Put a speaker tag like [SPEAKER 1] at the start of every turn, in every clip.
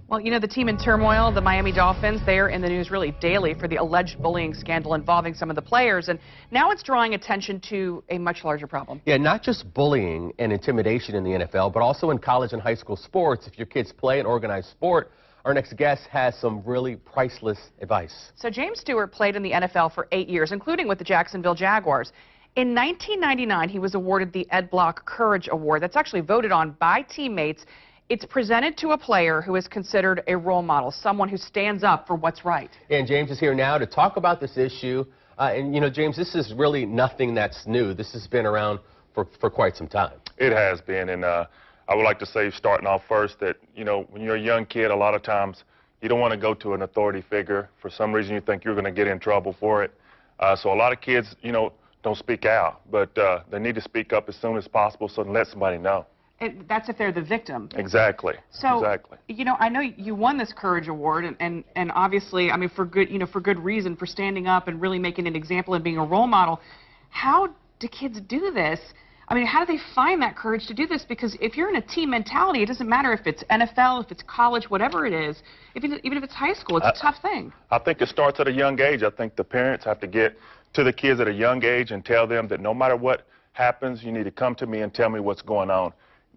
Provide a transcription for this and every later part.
[SPEAKER 1] Well, you know, the team in turmoil, the Miami Dolphins, they're in the news really daily for the alleged bullying scandal involving some of the players, and now it's drawing attention to a much larger problem.
[SPEAKER 2] Yeah, not just bullying and intimidation in the NFL, but also in college and high school sports. If your kids play an organized sport, our next guest has some really priceless advice.
[SPEAKER 1] So James Stewart played in the NFL for 8 years, including with the Jacksonville Jaguars. In 1999, he was awarded the Ed Block Courage Award. That's actually voted on by teammates. It's presented to a player who is considered a role model, someone who stands up for what's right.
[SPEAKER 2] And James is here now to talk about this issue. And, you know, James, this is really nothing that's new. This has been around for quite some time.
[SPEAKER 3] It has been. And I would like to say, starting off first, that, you know, when you're a young kid, a lot of times you don't want to go to an authority figure. For some reason, you think you're going to get in trouble for it. So a lot of kids, you know, don't speak out. But they need to speak up as soon as possible so to let somebody know.
[SPEAKER 1] And that's if they're the victim.
[SPEAKER 3] Exactly.
[SPEAKER 1] So,
[SPEAKER 3] exactly.
[SPEAKER 1] You know, I know you won this Courage Award, and obviously, I mean, for good reason, for standing up and really making an example and being a role model. How do kids do this? I mean, how do they find that courage to do this? Because if you're in a team mentality, it doesn't matter if it's NFL, if it's college, whatever it is, even if it's high school, it's a tough thing.
[SPEAKER 3] I think it starts at a young age. I think the parents have to get to the kids at a young age and tell them that no matter what happens, you need to come to me and tell me what's going on.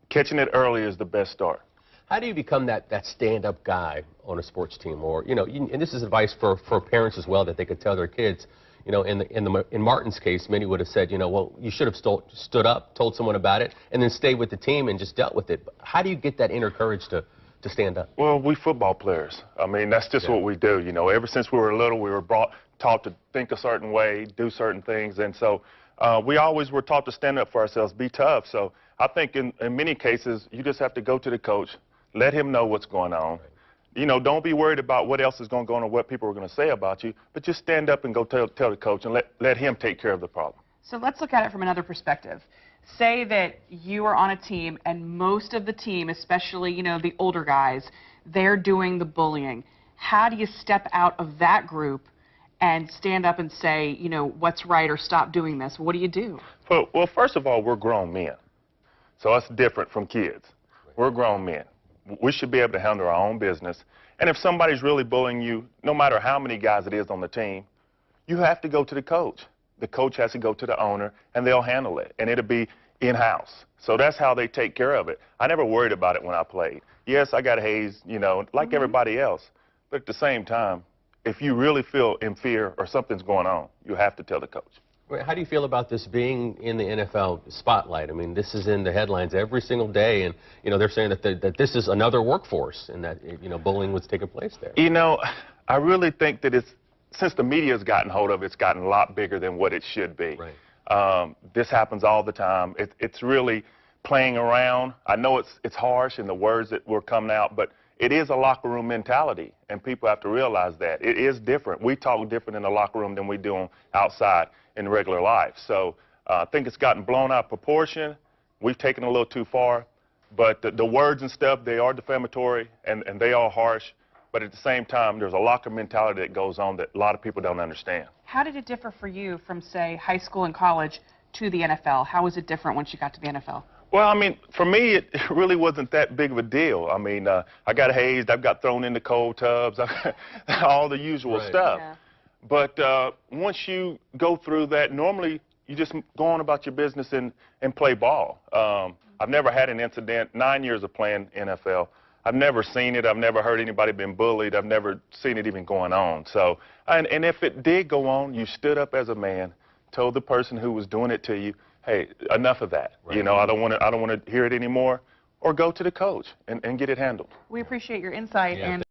[SPEAKER 3] Catching it early is the best start.
[SPEAKER 2] How do you become that stand-up guy on a sports team? Or, you know, and this is advice for parents as well, that they could tell their kids. You know, in Martin's case, many would have said, you know, well, you should have stood up, told someone about it, and then stayed with the team and just dealt with it. But how do you get that inner courage to stand up?
[SPEAKER 3] Well, we football players. I mean, that's just what we do. You know, ever since we were little, we were taught to think a certain way, do certain things, and so we always were taught to stand up for ourselves, be tough. So I think in many cases, you just have to go to the coach, let him know what's going on. Right. You know, don't be worried about what else is going to go on or what people are going to say about you, but just stand up and go tell the coach and let him take care of the problem.
[SPEAKER 1] So let's look at it from another perspective. Say that you are on a team and most of the team, especially, you know, the older guys, they're doing the bullying. How do you step out of that group and stand up and say, you know, what's right or stop doing this? What do you do?
[SPEAKER 3] Well, first of all, we're grown men. So that's different from kids. We're grown men. We should be able to handle our own business. And if somebody's really bullying you, no matter how many guys it is on the team, you have to go to the coach. The coach has to go to the owner, and they'll handle it. And it'll be in-house. So that's how they take care of it. I never worried about it when I played. Yes, I got hazed, you know, like everybody else. But at the same time, if you really feel in fear or something's going on, you have to tell the coach.
[SPEAKER 2] How do you feel about this being in the NFL spotlight? I mean, this is in the headlines every single day, and, you know, they're saying that this is another workforce and that, you know, bullying was taking place there.
[SPEAKER 3] You know, I really think that since the media's gotten hold of it, it's gotten a lot bigger than what it should be.
[SPEAKER 2] Right.
[SPEAKER 3] This happens all the time. It's really playing around. I know it's harsh in the words that were coming out, but it is a locker room mentality, and people have to realize that. It is different. We talk different in the locker room than we do outside in regular life. So I think it's gotten blown out of proportion. We've taken it a little too far. But the words and stuff, they are defamatory, and they are harsh. But at the same time, there's a locker mentality that goes on that a lot of people don't understand.
[SPEAKER 1] How did it differ for you from, say, high school and college to the NFL? How was it different once you got to the NFL?
[SPEAKER 3] Well, I mean, for me, it really wasn't that big of a deal. I mean, I got hazed, I got thrown into cold tubs, all the usual stuff. Yeah. But once you go through that, normally you just go on about your business and play ball. I've never had an incident, 9 years of playing NFL. I've never seen it. I've never heard anybody been bullied. I've never seen it even going on. So, and if it did go on, you stood up as a man, told the person who was doing it to you, hey, enough of that. Right. You know, I don't want to hear it anymore, or go to the coach and get it handled.
[SPEAKER 1] We appreciate your insight. Yeah. And